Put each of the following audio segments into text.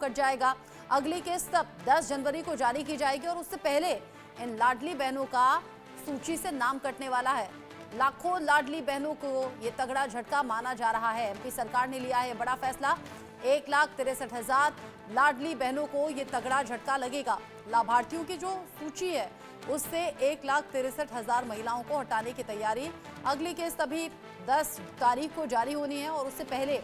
Cut जाएगा। अगली किस्त 10 जनवरी को जारी की जाएगी और उससे पहले इन लाडली बहनों का सूची से नाम कटने वाला है। लाखों लाडली बहनों को ये तगड़ा झटका माना जा रहा है। एमपी सरकार ने लिया है बड़ा फैसला। 1,63,000 लाडली बहनों को ये तगड़ा झटका लगेगा। लाभार्थियों की जो सूची है उससे 1,63,000 महिलाओं को हटाने की तैयारी। अगली किस्त अभी 10 तारीख को जारी होनी है और उससे पहले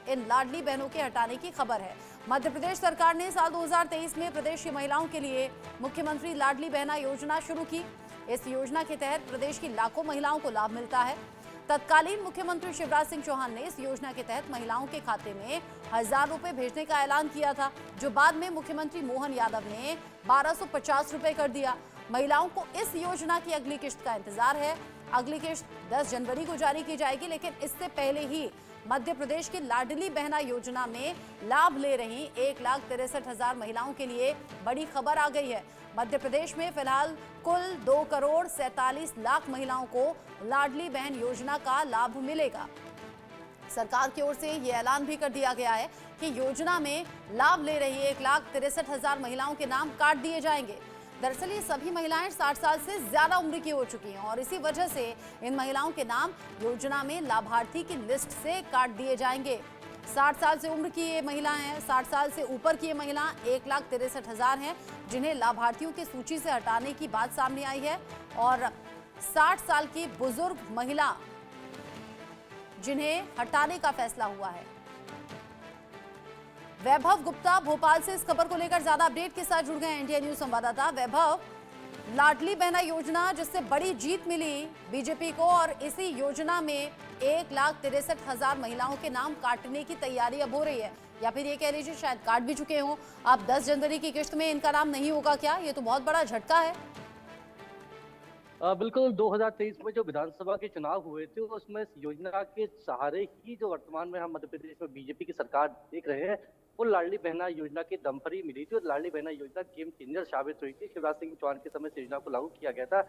इन लाडली बहनों के हटाने की खबर है। मध्य प्रदेश सरकार ने साल 2023 में प्रदेश की महिलाओं के लिए मुख्यमंत्री लाडली बहना योजना शुरू की। इस योजना के तहत प्रदेश की लाखों महिलाओं को लाभ मिलता है। तत्कालीन मुख्यमंत्री शिवराज सिंह चौहान ने इस योजना के तहत महिलाओं के खाते में 1,000 रुपए भेजने का ऐलान किया था, जो बाद में मुख्यमंत्री मोहन यादव ने 1,250 रुपए कर दिया। महिलाओं को इस योजना की अगली किस्त का इंतजार है। अगली किस्त 10 जनवरी को जारी की जाएगी, लेकिन इससे पहले ही मध्य प्रदेश की लाडली बहना योजना में लाभ ले रही 1,63,000 महिलाओं के लिए बड़ी खबर आ गई है। मध्य प्रदेश में फिलहाल कुल 2,47,00,000 महिलाओं को लाडली बहन योजना का लाभ मिलेगा। सरकार की ओर से ये ऐलान भी कर दिया गया है कि योजना में लाभ ले रही 1,63,000 महिलाओं के नाम काट दिए जाएंगे। दरअसल ये सभी महिलाएं 60 साल से ज्यादा उम्र की हो चुकी हैं और इसी वजह से इन महिलाओं के नाम योजना में लाभार्थी की लिस्ट से काट दिए जाएंगे। 60 साल से उम्र की ये महिलाएं हैं, 60 साल से ऊपर की ये महिला 1,63,000 हैं जिन्हें लाभार्थियों की सूची से हटाने की बात सामने आई है और 60 साल की बुजुर्ग महिला जिन्हें हटाने का फैसला हुआ है। वैभव गुप्ता भोपाल से इस खबर को लेकर ज्यादा अपडेट के साथ जुड़ गए हैं इंडिया न्यूज संवाददाता वैभव। लाडली बहना योजना जिससे बड़ी जीत मिली बीजेपी को और इसी योजना में 1,63,000 महिलाओं के नाम काटने की तैयारी अब हो रही है, या फिर ये कह लीजिए शायद काट भी चुके हों। अब 10 जनवरी की किस्त में इनका नाम नहीं होगा क्या? ये तो बहुत बड़ा झटका है। बिल्कुल 2023 में जो विधानसभा के चुनाव हुए थे उसमें इस योजना के सहारे ही जो वर्तमान में हम मध्य प्रदेश में बीजेपी की सरकार देख रहे हैं वो लाडली बहना योजना के दम पर ही मिली थी और लाडली बहना योजना गेम चेंजर साबित हुई थी। शिवराज सिंह चौहान के समय इस योजना को लागू किया गया था।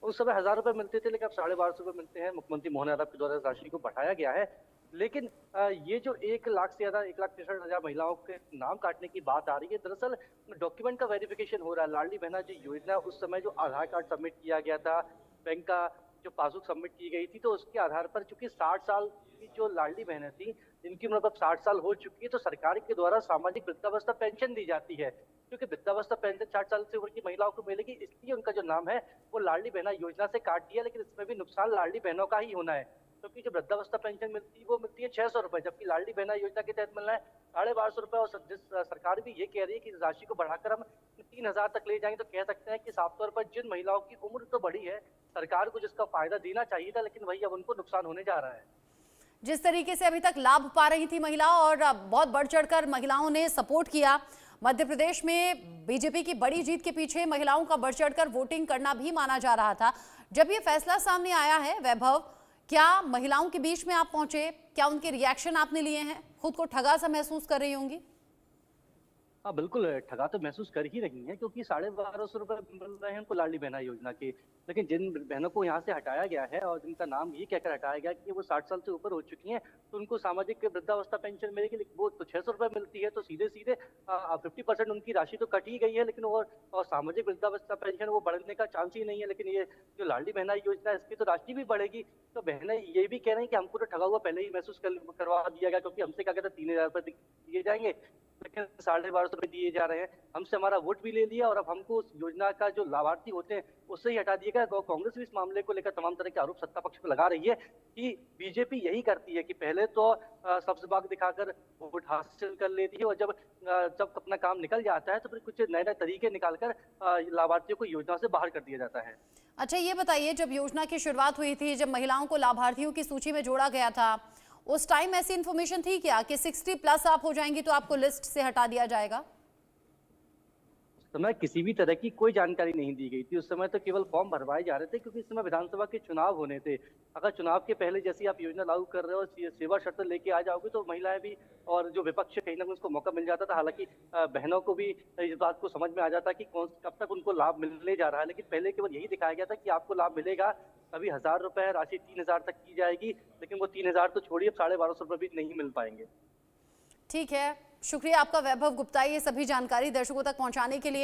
उस समय 1,000 रुपए मिलते थे, लेकिन अब 1,250 रुपए मिलते हैं। मुख्यमंत्री मोहन यादव के द्वारा राशि को बढ़ाया गया है, लेकिन ये जो 1 लाख से ज्यादा 1,63,000 महिलाओं के नाम काटने की बात आ रही है, दरअसल डॉक्यूमेंट का वेरिफिकेशन हो रहा है। लाडली बहना जो योजना उस समय जो आधार कार्ड सबमिट किया गया था, बैंक का जो पासबुक सबमिट की गई थी, तो उसके आधार पर चूंकि 60 साल की जो लाडली बहनें थी जिनकी उम्र अब 60 साल हो चुकी है, तो सरकार के द्वारा सामाजिक वृद्धावस्था पेंशन दी जाती है। क्योंकि वृद्धावस्था पेंशन 60 साल से ऊपर की महिलाओं को मिलेगी, इसलिए उनका जो नाम है वो लाडली बहना योजना से काट दिया। लेकिन इसमें भी नुकसान लाडली बहनों का ही होना है, क्योंकि जो वृद्धावस्था पेंशन मिलती है वो मिलती है 600 रुपए, जबकि लाडली बहना योजना के तहत मिलना है 1,250 रुपए। और सरकार भी ये कह रही है कि इस राशि को बढ़ाकर हम 3,000 तक ले जाएंगे, तो कह सकते हैं कि साफ तौर पर जिन महिलाओं की उम्र तो बढ़ी है, सरकार को जिसका फायदा देना चाहिए था, लेकिन वही अब उनको नुकसान होने जा रहा है। जिस तरीके से अभी तक लाभ पा रही थी महिला और बहुत बढ़ चढ़कर महिलाओं ने सपोर्ट किया, मध्य प्रदेश में बीजेपी की बड़ी जीत के पीछे महिलाओं का बढ़ चढ़कर वोटिंग करना भी माना जा रहा था। जब ये फैसला सामने आया है वैभव, क्या महिलाओं के बीच में आप पहुंचे? क्या उनके रिएक्शन आपने लिए हैं? खुद को ठगा सा महसूस कर रही होंगी? हाँ बिल्कुल, ठगा तो महसूस कर ही रही हैं, क्योंकि 1,250 रुपए मिल रहे हैं उनको लाडली बहना योजना के। लेकिन जिन बहनों को यहाँ से हटाया गया है और जिनका नाम ये कहकर हटाया गया कि वो 60 साल से ऊपर हो चुकी हैं, तो उनको सामाजिक वृद्धावस्था पेंशन मिलेगी, लेकिन वो तो 600 रुपए मिलती है, तो सीधे सीधे 50% उनकी राशि तो कट ही गई है, लेकिन और सामाजिक वृद्धावस्था पेंशन वो बढ़ने का चांस ही नहीं है। लेकिन ये जो लाडली बहना योजना है इसकी तो राशि भी बढ़ेगी। तो बहनें ये भी कह रही हैं कि हमको तो ठगा हुआ पहले ही महसूस करवा दिया गया, क्योंकि हमसे क्या कहता है 3,000 रुपए दिए जाएंगे, लेकिन 1,250 रुपए दिए जा रहे हैं। हमसे हमारा वोट भी ले लिया और अब हमको उस योजना का जो लाभार्थी होते हैं उससे ही हटा दिया गया। कांग्रेस भी इस मामले को लेकर तमाम तरह के आरोप सत्ता पक्ष पर लगा रही है कि बीजेपी यही करती है कि पहले तो सब्ज बाग दिखाकर वोट हासिल कर लेती है और जब अपना काम निकल जाता है तो फिर कुछ नए नए तरीके निकालकर लाभार्थियों को योजना से बाहर कर दिया जाता है। अच्छा ये बताइए, जब योजना की शुरुआत हुई थी, जब महिलाओं को लाभार्थियों की सूची में जोड़ा गया था, उस टाइम ऐसी इन्फॉर्मेशन थी क्या कि 60+ आप हो जाएंगी तो आपको लिस्ट से हटा दिया जाएगा? समय किसी भी तरह की कोई जानकारी नहीं दी गई थी। उस समय तो केवल फॉर्म भरवाए जा रहे थे, क्योंकि इस समय विधानसभा के चुनाव होने थे। अगर चुनाव के पहले जैसी आप योजना लागू कर रहे हो, सेवा शर्त लेके आ जाओगे, तो महिलाएं भी और जो विपक्ष कहीं ना कहीं उसको मौका मिल जाता था। हालांकि बहनों को भी इस बात को समझ में आ जाता कि कब तक उनको लाभ मिलने जा रहा है, लेकिन पहले केवल यही दिखाया गया था कि आपको लाभ मिलेगा। अभी 1,000 रुपए राशि 3,000 तक की जाएगी, लेकिन वो 3,000 तो छोड़िए, अब 1,250 रुपए भी नहीं मिल पाएंगे। ठीक है, शुक्रिया आपका वैभव गुप्ता, ये सभी जानकारी दर्शकों तक पहुंचाने के लिए।